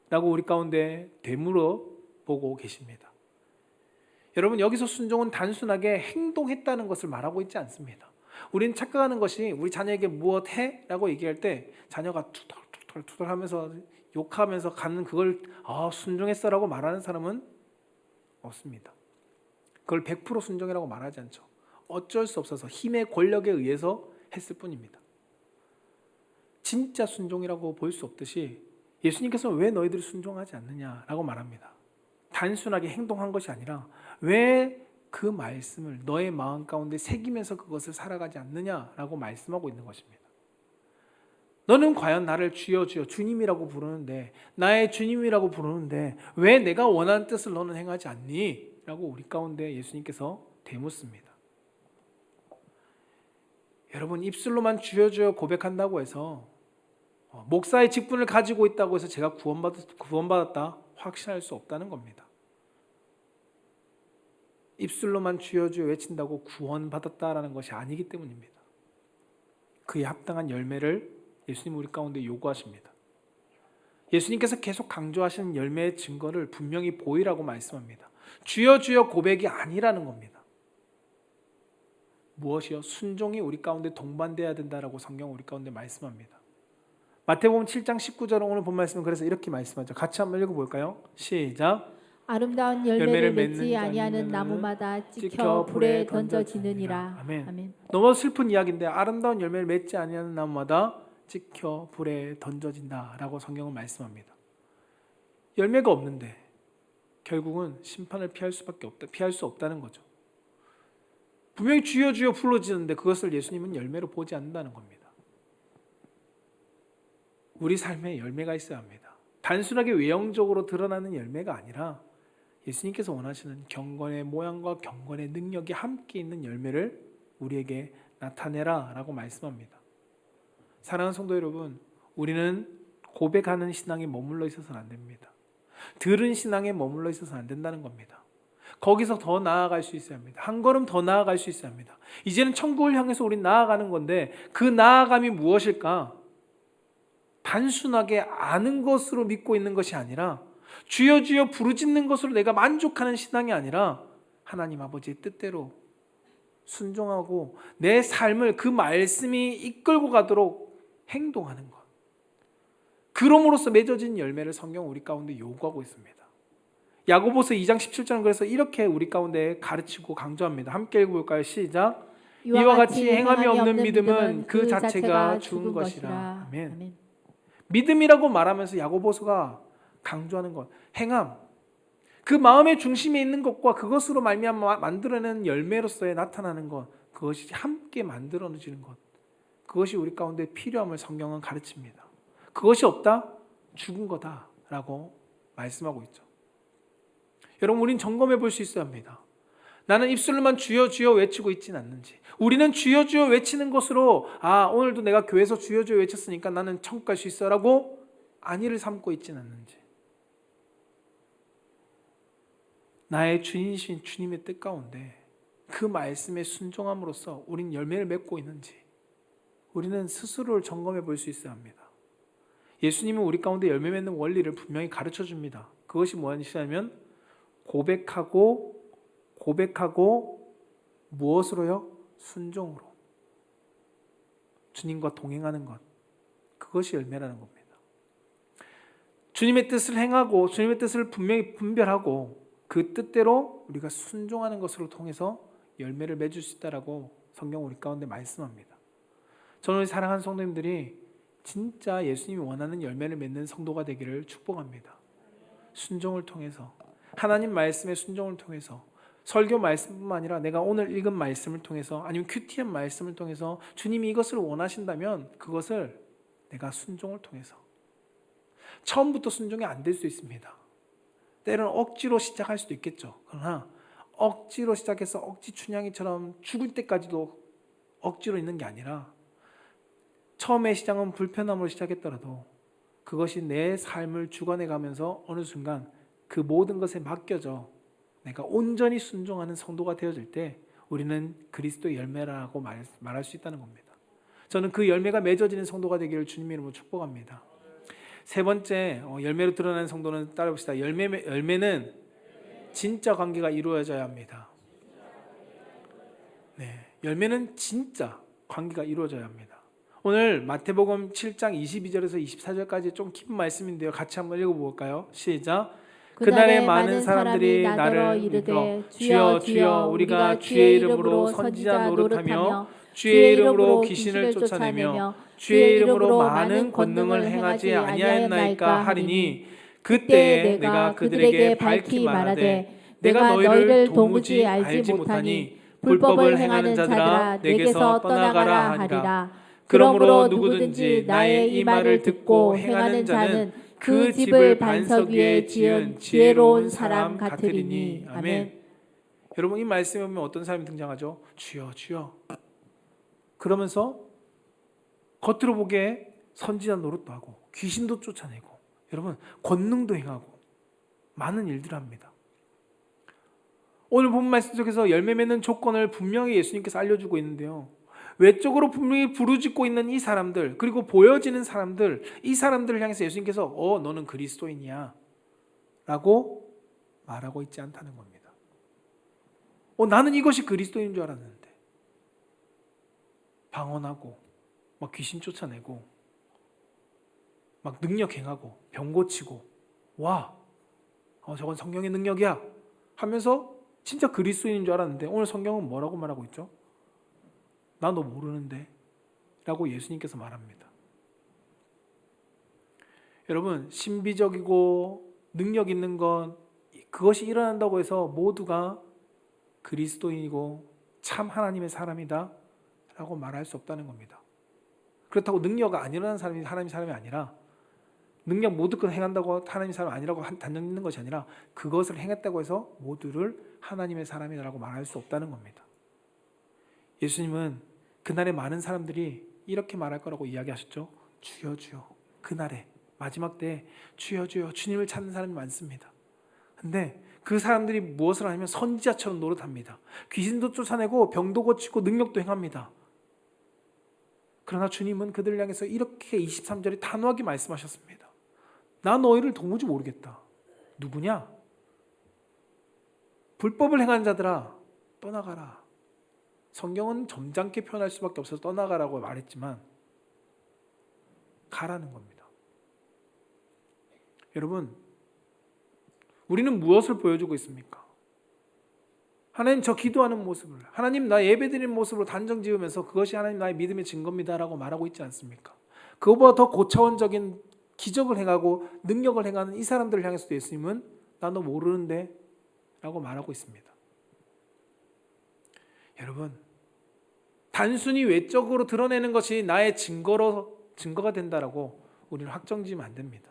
라고 우리 가운데 되물어 보고 계십니다. 여러분, 여기서 순종은 단순하게 행동했다는 것을 말하고 있지 않습니다. 우리는 착각하는 것이 우리 자녀에게 무엇 해? 라고 얘기할 때 자녀가 투덜투덜 하면서 욕하면서 가는 그걸 순종했어 라고 말하는 사람은 없습니다. 그걸 100% 순종이라고 말하지 않죠. 어쩔 수 없어서 힘의 권력에 의해서 했을 뿐입니다. 진짜 순종이라고 볼 수 없듯이 예수님께서는 왜 너희들이 순종하지 않느냐라고 말합니다. 단순하게 행동한 것이 아니라 왜 그 말씀을 너의 마음 가운데 새기면서 그것을 살아가지 않느냐라고 말씀하고 있는 것입니다. 너는 과연 나를 주여 주여 주님이라고 부르는데, 나의 주님이라고 부르는데 왜 내가 원하는 뜻을 너는 행하지 않니? 라고 우리 가운데 예수님께서 되묻습니다. 여러분, 입술로만 주여 주여 고백한다고 해서 목사의 직분을 가지고 있다고 해서 제가 구원받았다 확신할 수 없다는 겁니다. 입술로만 주여 주여 외친다고 구원받았다라는 것이 아니기 때문입니다. 그에 합당한 열매를 예수님 우리 가운데 요구하십니다. 예수님께서 계속 강조하시는 열매의 증거를 분명히 보이라고 말씀합니다. 주여 주여 고백이 아니라는 겁니다. 무엇이요? 순종이 우리 가운데 동반되어야 된다라고 성경 우리 가운데 말씀합니다. 마태복음 7장 19절 오늘 본 말씀은 그래서 이렇게 말씀하죠. 같이 한번 읽어볼까요? 시작. 아름다운 열매를 맺지 아니하는 나무마다 찍혀 불에 던져지느니라. 아멘. 아멘. 너무 슬픈 이야기인데 아름다운 열매를 맺지 아니하는 나무마다 찍혀 불에 던져진다라고 성경은 말씀합니다. 열매가 없는데 결국은 심판을 피할 수 없다는 거죠. 분명히 주여 주여 불러지는데 그것을 예수님은 열매로 보지 않는다는 겁니다. 우리 삶에 열매가 있어야 합니다. 단순하게 외형적으로 드러나는 열매가 아니라 예수님께서 원하시는 경건의 모양과 경건의 능력이 함께 있는 열매를 우리에게 나타내라 라고 말씀합니다. 사랑하는 성도 여러분, 우리는 고백하는 신앙에 머물러 있어서는 안 됩니다. 들은 신앙에 머물러 있어서는 안 된다는 겁니다. 거기서 더 나아갈 수 있어야 합니다. 한 걸음 더 나아갈 수 있어야 합니다. 이제는 천국을 향해서 우린 나아가는 건데 그 나아감이 무엇일까? 단순하게 아는 것으로 믿고 있는 것이 아니라 주여 주여 부르짖는 것으로 내가 만족하는 신앙이 아니라 하나님 아버지의 뜻대로 순종하고 내 삶을 그 말씀이 이끌고 가도록 행동하는 것. 그럼으로써 맺어진 열매를 성경은 우리 가운데 요구하고 있습니다. 야고보서 2장 17절은 그래서 이렇게 우리 가운데 가르치고 강조합니다. 함께 읽어볼까요? 시작. 이와 같이 행함이 없는 믿음은 그 자체가 죽은 것이라. 아멘. 아멘. 믿음이라고 말하면서 야고보서가 강조하는 것, 행함, 그 마음의 중심에 있는 것과 그것으로 말미암아 만들어낸 열매로서의 나타나는 것, 그것이 함께 만들어지는 것, 그것이 우리 가운데 필요함을 성경은 가르칩니다. 그것이 없다? 죽은 거다라고 말씀하고 있죠. 여러분, 우린 점검해 볼 수 있어야 합니다. 나는 입술로만 주여 주여 외치고 있지는 않는지, 우리는 주여 주여 외치는 것으로 오늘도 내가 교회에서 주여 주여 외쳤으니까 나는 천국 갈 수 있어 라고 안위를 삼고 있지는 않는지, 나의 주인이신 주님의 뜻 가운데 그 말씀에 순종함으로써 우리는 열매를 맺고 있는지 우리는 스스로를 점검해 볼 수 있어야 합니다. 예수님은 우리 가운데 열매 맺는 원리를 분명히 가르쳐 줍니다. 그것이 무엇이냐면 고백하고 무엇으로요? 순종으로. 주님과 동행하는 것. 그것이 열매라는 겁니다. 주님의 뜻을 행하고 주님의 뜻을 분명히 분별하고 그 뜻대로 우리가 순종하는 것으로 통해서 열매를 맺을 수 있다라고 성경 우리 가운데 말씀합니다. 저는 사랑하는 성도님들이 진짜 예수님이 원하는 열매를 맺는 성도가 되기를 축복합니다. 순종을 통해서, 하나님 말씀의 순종을 통해서, 설교 말씀뿐만 아니라 내가 오늘 읽은 말씀을 통해서, 아니면 QTM 말씀을 통해서 주님이 이것을 원하신다면 그것을 내가 순종을 통해서, 처음부터 순종이 안 될 수 있습니다. 때로는 억지로 시작할 수도 있겠죠. 그러나 억지로 시작해서 억지 춘향이처럼 죽을 때까지도 억지로 있는 게 아니라 처음에 시작은 불편함으로 시작했더라도 그것이 내 삶을 주관해 가면서 어느 순간 그 모든 것에 맡겨져 내가 온전히 순종하는 성도가 되어질 때 우리는 그리스도의 열매라고 말할 수 있다는 겁니다. 저는 그 열매가 맺어지는 성도가 되기를 주님의 이름으로 축복합니다. 세 번째, 열매로 드러나는 성도는 따라봅시다. 열매는 진짜 관계가 이루어져야 합니다. 네, 열매는 진짜 관계가 이루어져야 합니다. 오늘 마태복음 7장 22절에서 24절까지 좀 깊은 말씀인데요. 같이 한번 읽어볼까요? 시작. 그날에 많은 사람들이 나를 이르되 주여 주여 우리가 주의 이름으로 선지자 노릇하며 주의 이름으로 귀신을 쫓아내며 주의 이름으로 많은 권능을 행하지 아니하였나이까 하리니 그때 내가 그들에게 밝히 말하되 내가 너희를 도무지 알지 못하니 불법을 행하는 자들아 내게서 떠나가라 하리라. 그러므로 누구든지 나의 이 말을 듣고 행하는 자는 그 집을 반석 위에 지은 지혜로운 사람 같으리니. 아멘. 여러분, 이 말씀에 보면 어떤 사람이 등장하죠? 주여 주여 그러면서 겉으로 보기에 선지자 노릇도 하고 귀신도 쫓아내고 여러분 권능도 행하고 많은 일들을 합니다. 오늘 본 말씀 속에서 열매 맺는 조건을 분명히 예수님께서 알려주고 있는데요. 외적으로 분명히 부르짖고 있는 이 사람들, 그리고 보여지는 사람들, 이 사람들을 향해서 예수님께서 너는 그리스도인이야 라고 말하고 있지 않다는 겁니다. 나는 이것이 그리스도인 줄 알았는데 방언하고 막 귀신 쫓아내고 막 능력 행하고 병 고치고 저건 성령의 능력이야 하면서 진짜 그리스도인인 줄 알았는데 오늘 성경은 뭐라고 말하고 있죠? 나 너 모르는데 라고 예수님께서 말합니다. 여러분, 신비적이고 능력 있는 건 그것이 일어난다고 해서 모두가 그리스도인이고 참 하나님의 사람이다 라고 말할 수 없다는 겁니다. 그렇다고 능력 안 일어나는 사람이 하나님의 사람이 아니라, 능력 모두 행한다고 하나님의 사람이 아니라고 단정 짓는 것이 아니라 그것을 행했다고 해서 모두를 하나님의 사람이라고 말할 수 없다는 겁니다. 예수님은 그날에 많은 사람들이 이렇게 말할 거라고 이야기하셨죠. 주여 주여. 그날에 마지막 때에 주여 주여 주님을 찾는 사람이 많습니다. 근데 그 사람들이 무엇을 하냐면 선지자처럼 노릇합니다. 귀신도 쫓아내고 병도 고치고 능력도 행합니다. 그러나 주님은 그들을 향해서 이렇게 23절에 단호하게 말씀하셨습니다. 나 너희를 도무지 모르겠다. 누구냐? 불법을 행하는 자들아 떠나가라. 성경은 점잖게 표현할 수밖에 없어서 떠나가라고 말했지만 가라는 겁니다. 여러분, 우리는 무엇을 보여주고 있습니까? 하나님 저 기도하는 모습을, 하나님 나 예배드리는 모습으로 단정 지으면서 그것이 하나님 나의 믿음의 증거입니다 라고 말하고 있지 않습니까? 그것보다 더 고차원적인 기적을 행하고 능력을 행하는 이 사람들을 향해서도 예수님은 나 너 모르는데 라고 말하고 있습니다. 여러분, 단순히 외적으로 드러내는 것이 나의 증거가 된다라고 우리는 확정지으면 안 됩니다.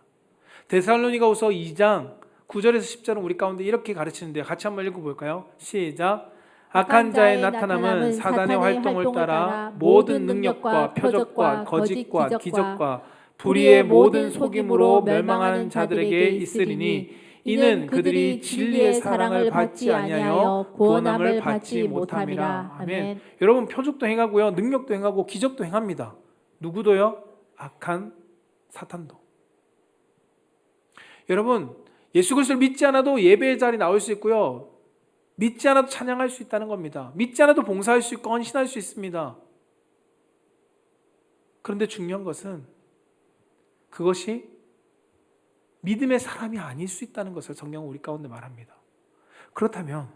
데살로니가후서 2장 9절에서 10절은 우리 가운데 이렇게 가르치는데 같이 한번 읽어볼까요? 시작. 악한 자의 나타남은 사단의 활동을 따라 모든 능력과 표적과 거짓과 기적과 불의의 모든 속임으로 멸망하는 자들에게 있으리니 이는 그들이 진리의 사랑을 받지 아니하여 구원함을 받지 못함이라. 아멘. 여러분, 표적도 행하고요, 능력도 행하고 기적도 행합니다. 누구도요? 악한 사탄도. 여러분, 예수 그리스도를 믿지 않아도 예배의 자리에 나올 수 있고요, 믿지 않아도 찬양할 수 있다는 겁니다. 믿지 않아도 봉사할 수 있고 헌신할 수 있습니다. 그런데 중요한 것은 그것이 믿음의 사람이 아닐 수 있다는 것을 성경은 우리 가운데 말합니다. 그렇다면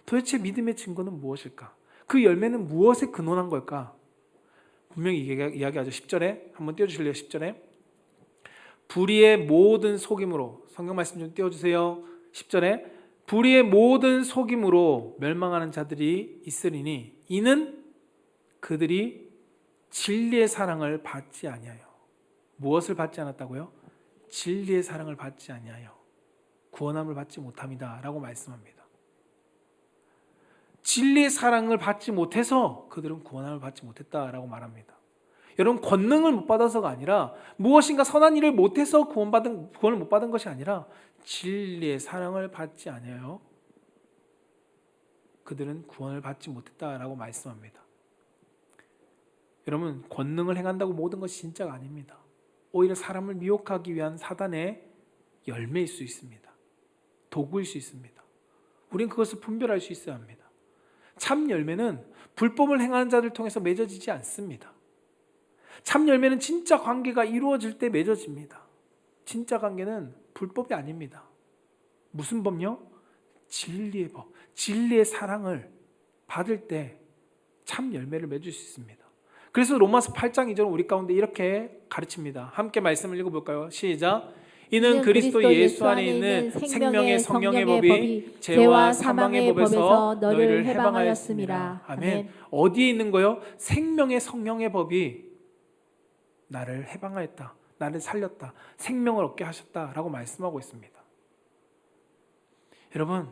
도대체 믿음의 증거는 무엇일까? 그 열매는 무엇에 근원한 걸까? 분명히 이야기하죠. 10절에 한번 띄워주실래요? 10절에 불의의 모든 속임으로, 성경 말씀 좀 띄워주세요. 10절에 불의의 모든 속임으로 멸망하는 자들이 있으리니 이는 그들이 진리의 사랑을 받지 아니하여. 무엇을 받지 않았다고요? 진리의 사랑을 받지 아니하여 구원함을 받지 못함이다 라고 말씀합니다. 진리의 사랑을 받지 못해서 그들은 구원함을 받지 못했다라고 말합니다. 여러분, 권능을 못 받아서가 아니라, 무엇인가 선한 일을 못해서 구원을 못 받은 것이 아니라 진리의 사랑을 받지 아니하여 그들은 구원을 받지 못했다라고 말씀합니다. 여러분, 권능을 행한다고 모든 것이 진짜가 아닙니다. 오히려 사람을 미혹하기 위한 사단의 열매일 수 있습니다. 도구일 수 있습니다. 우리는 그것을 분별할 수 있어야 합니다. 참 열매는 불법을 행하는 자들 통해서 맺어지지 않습니다. 참 열매는 진짜 관계가 이루어질 때 맺어집니다. 진짜 관계는 불법이 아닙니다. 무슨 법요? 진리의 법, 진리의 사랑을 받을 때 참 열매를 맺을 수 있습니다. 그래서 로마서 8장 2절은 우리 가운데 이렇게 가르칩니다. 함께 말씀을 읽어볼까요? 시작. 이는 그리스도 예수 안에 있는 생명의 성령의 법이 죄와 사망의 법에서 너희를 해방하였습니다. 아멘. 어디에 있는 거요? 생명의 성령의 법이 나를 해방하였다, 나를 살렸다, 생명을 얻게 하셨다라고 말씀하고 있습니다. 여러분,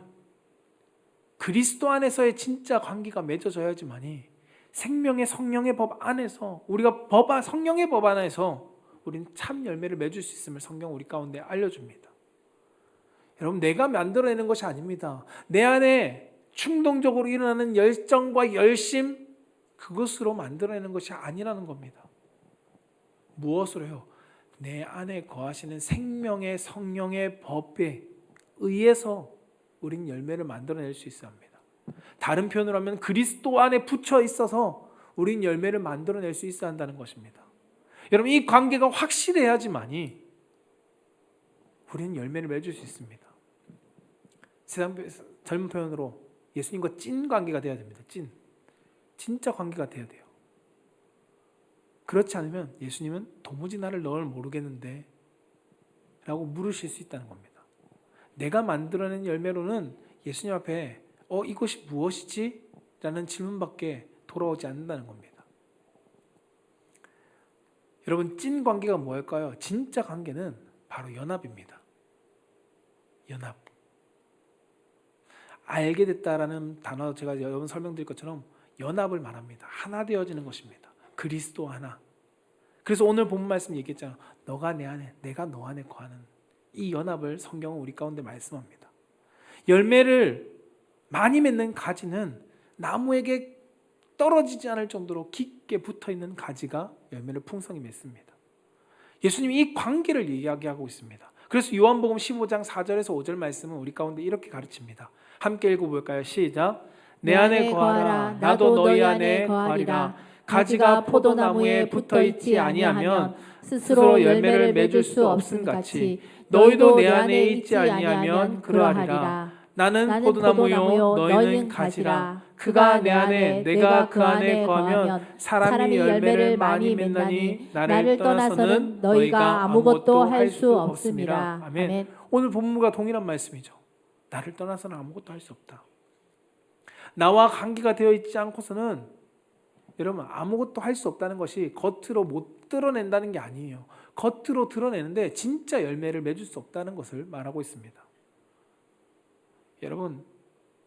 그리스도 안에서의 진짜 관계가 맺어져야지만이 생명의 성령의 법 안에서, 우리가 성령의 법 안에서 우리는 참 열매를 맺을 수 있음을 성경 우리 가운데 알려줍니다. 여러분, 내가 만들어내는 것이 아닙니다. 내 안에 충동적으로 일어나는 열정과 열심, 그것으로 만들어내는 것이 아니라는 겁니다. 무엇으로요? 내 안에 거하시는 생명의 성령의 법에 의해서 우린 열매를 만들어낼 수 있어야 합니다. 다른 표현으로 하면 그리스도 안에 붙여 있어서 우린 열매를 만들어낼 수 있어야 한다는 것입니다. 여러분, 이 관계가 확실해야지만이 우리는 열매를 맺을 수 있습니다. 세상 젊은 표현으로 예수님과 찐 관계가 돼야 됩니다. 진짜 관계가 돼야 돼요. 그렇지 않으면 예수님은 도무지 나를 널 모르겠는데 라고 물으실 수 있다는 겁니다. 내가 만들어낸 열매로는 예수님 앞에 이것이 무엇이지? 라는 질문밖에 돌아오지 않는다는 겁니다. 여러분, 찐 관계가 뭐일까요? 진짜 관계는 바로 연합입니다. 연합. 알게 됐다라는 단어 제가 여러분 설명드릴 것처럼 연합을 말합니다. 하나 되어지는 것입니다. 그리스도 하나. 그래서 오늘 본문 말씀 얘기했잖아요. 너가 내 안에, 내가 너 안에 거하는 이 연합을 성경은 우리 가운데 말씀합니다. 열매를 많이 맺는 가지는 나무에게 떨어지지 않을 정도로 깊게 붙어있는 가지가 열매를 풍성히 맺습니다. 예수님이 이 관계를 이야기하고 있습니다. 그래서 요한복음 15장 4절에서 5절 말씀은 우리 가운데 이렇게 가르칩니다. 함께 읽어볼까요? 시작. 내 안에 거하라. 나도 너희 안에 거하리라. 가지가 포도나무에 붙어있지 아니하면 스스로 열매를 맺을 수 없음 같이 너희도 내 안에 있지 아니하면 그러하리라. 나는 포도나무요 너희는 가지라. 그가 내 안에 내가 그 안에 거하면 사람이 열매를 많이 맺나니 나를 떠나서는 너희가 아무것도 할 수 없음이라. 아멘. 오늘 본문과 동일한 말씀이죠. 나를 떠나서는 아무것도 할 수 없다. 나와 관계가 되어 있지 않고서는 여러분 아무것도 할 수 없다는 것이 겉으로 못 드러낸다는 게 아니에요. 겉으로 드러내는데 진짜 열매를 맺을 수 없다는 것을 말하고 있습니다. 여러분,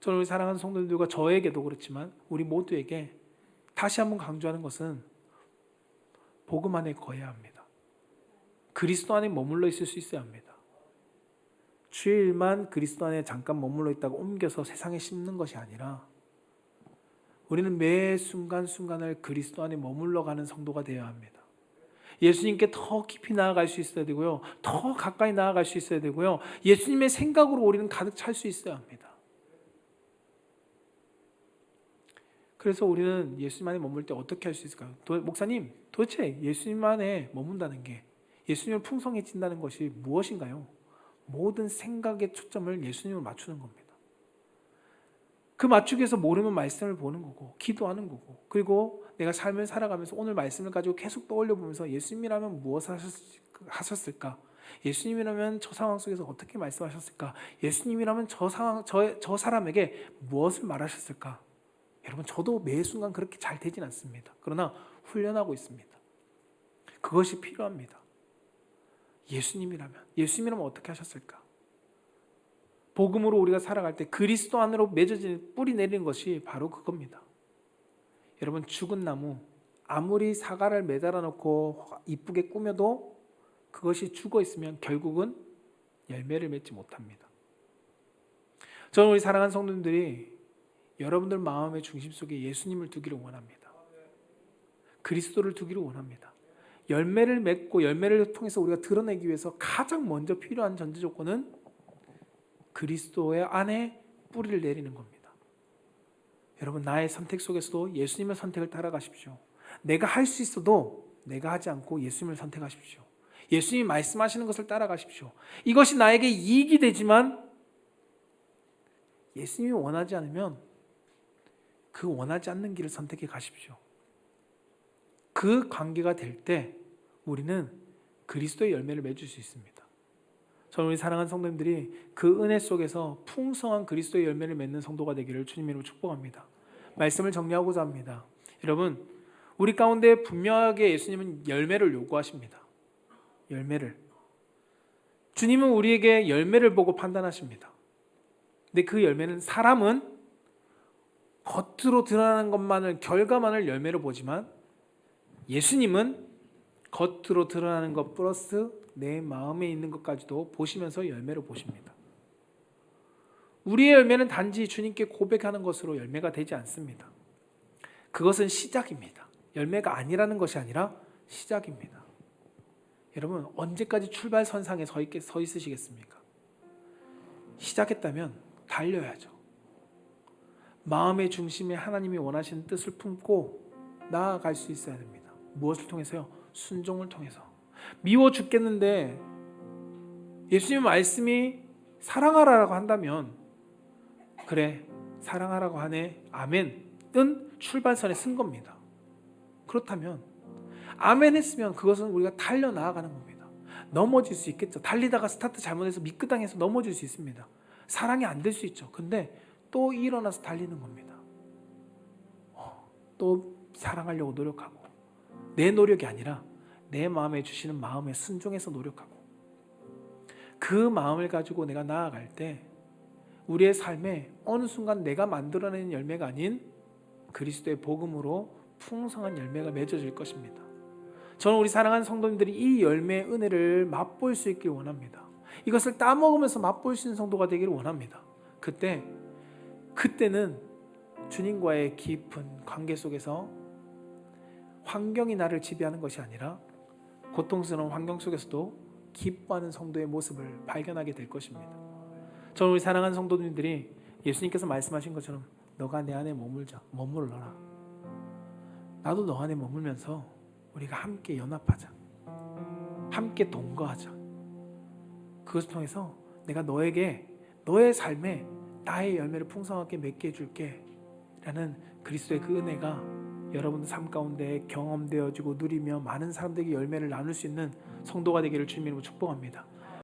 저는 우리 사랑하는 성도들과 저에게도 그렇지만 우리 모두에게 다시 한번 강조하는 것은 복음 안에 거해야 합니다. 그리스도 안에 머물러 있을 수 있어야 합니다. 주일만 그리스도 안에 잠깐 머물러 있다가 옮겨서 세상에 심는 것이 아니라 우리는 매 순간순간을 그리스도 안에 머물러 가는 성도가 되어야 합니다. 예수님께 더 깊이 나아갈 수 있어야 되고요. 더 가까이 나아갈 수 있어야 되고요. 예수님의 생각으로 우리는 가득 찰 수 있어야 합니다. 그래서 우리는 예수님 안에 머물 때 어떻게 할 수 있을까요? 목사님, 도대체 예수님 안에 머문다는 게, 예수님을 풍성해진다는 것이 무엇인가요? 모든 생각의 초점을 예수님을 맞추는 겁니다. 그 맞추기 위해서 모르면 말씀을 보는 거고 기도하는 거고, 그리고 내가 삶을 살아가면서 오늘 말씀을 가지고 계속 떠올려 보면서 예수님이라면 무엇을 하셨을까? 예수님이라면 저 상황 속에서 어떻게 말씀하셨을까? 예수님이라면 저 사람에게 무엇을 말하셨을까? 여러분, 저도 매 순간 그렇게 잘 되진 않습니다. 그러나 훈련하고 있습니다. 그것이 필요합니다. 예수님이라면 어떻게 하셨을까? 복음으로 우리가 살아갈 때 그리스도 안으로 맺어진 뿌리 내리는 것이 바로 그겁니다. 여러분, 죽은 나무 아무리 사과를 매달아 놓고 이쁘게 꾸며도 그것이 죽어 있으면 결국은 열매를 맺지 못합니다. 저는 우리 사랑하는 성도님들이 여러분들 마음의 중심 속에 예수님을 두기를 원합니다. 그리스도를 두기를 원합니다. 열매를 맺고 열매를 통해서 우리가 드러내기 위해서 가장 먼저 필요한 전제 조건은 그리스도의 안에 뿌리를 내리는 겁니다. 여러분, 나의 선택 속에서도 예수님의 선택을 따라가십시오. 내가 할 수 있어도 내가 하지 않고 예수님을 선택하십시오. 예수님이 말씀하시는 것을 따라가십시오. 이것이 나에게 이익이 되지만 예수님이 원하지 않으면 그 원하지 않는 길을 선택해 가십시오. 그 관계가 될 때 우리는 그리스도의 열매를 맺을 수 있습니다. 저는 우리 사랑하는 성도님들이 그 은혜 속에서 풍성한 그리스도의 열매를 맺는 성도가 되기를 주님 이름으로 축복합니다. 말씀을 정리하고자 합니다. 여러분, 우리 가운데 분명하게 예수님은 열매를 요구하십니다. 열매를. 주님은 우리에게 열매를 보고 판단하십니다. 근데 그 열매는, 사람은 겉으로 드러나는 것만을, 결과만을 열매로 보지만 예수님은 겉으로 드러나는 것 플러스 내 마음에 있는 것까지도 보시면서 열매를 보십니다. 우리의 열매는 단지 주님께 고백하는 것으로 열매가 되지 않습니다. 그것은 시작입니다. 열매가 아니라는 것이 아니라 시작입니다. 여러분, 언제까지 출발선상에 서 있으시겠습니까? 시작했다면 달려야죠. 마음의 중심에 하나님이 원하시는 뜻을 품고 나아갈 수 있어야 됩니다. 무엇을 통해서요? 순종을 통해서. 미워 죽겠는데 예수님 말씀이 사랑하라고 한다면 그래 사랑하라고 하네 아멘은 출발선에 쓴 겁니다. 그렇다면 아멘 했으면 그것은 우리가 달려나가는 겁니다. 넘어질 수 있겠죠. 달리다가 스타트 잘못해서 미끄덩해서 넘어질 수 있습니다. 사랑이 안 될 수 있죠. 근데 또 일어나서 달리는 겁니다. 또 사랑하려고 노력하고 내 노력이 아니라 내 마음에 주시는 마음에 순종해서 노력하고 그 마음을 가지고 내가 나아갈 때 우리의 삶에 어느 순간 내가 만들어내는 열매가 아닌 그리스도의 복음으로 풍성한 열매가 맺어질 것입니다. 저는 우리 사랑하는 성도님들이 이 열매의 은혜를 맛볼 수 있길 원합니다. 이것을 따먹으면서 맛볼 수 있는 성도가 되기를 원합니다. 그때는 주님과의 깊은 관계 속에서 환경이 나를 지배하는 것이 아니라 고통스러운 환경 속에서도 기뻐하는 성도의 모습을 발견하게 될 것입니다. 저는 우리 사랑하는 성도님들이 예수님께서 말씀하신 것처럼 너가 내 안에 머물러라. 나도 너 안에 머물면서 우리가 함께 연합하자. 함께 동거하자. 그것을 통해서 내가 너에게 너의 삶에 나의 열매를 풍성하게 맺게 해줄게 라는 그리스도의 그 은혜가 여러분의 삶 가운데 경험되어지고 누리며 많은 사람들에게 열매를 나눌 수 있는 성도가 되기를 주님으로 축복합니다.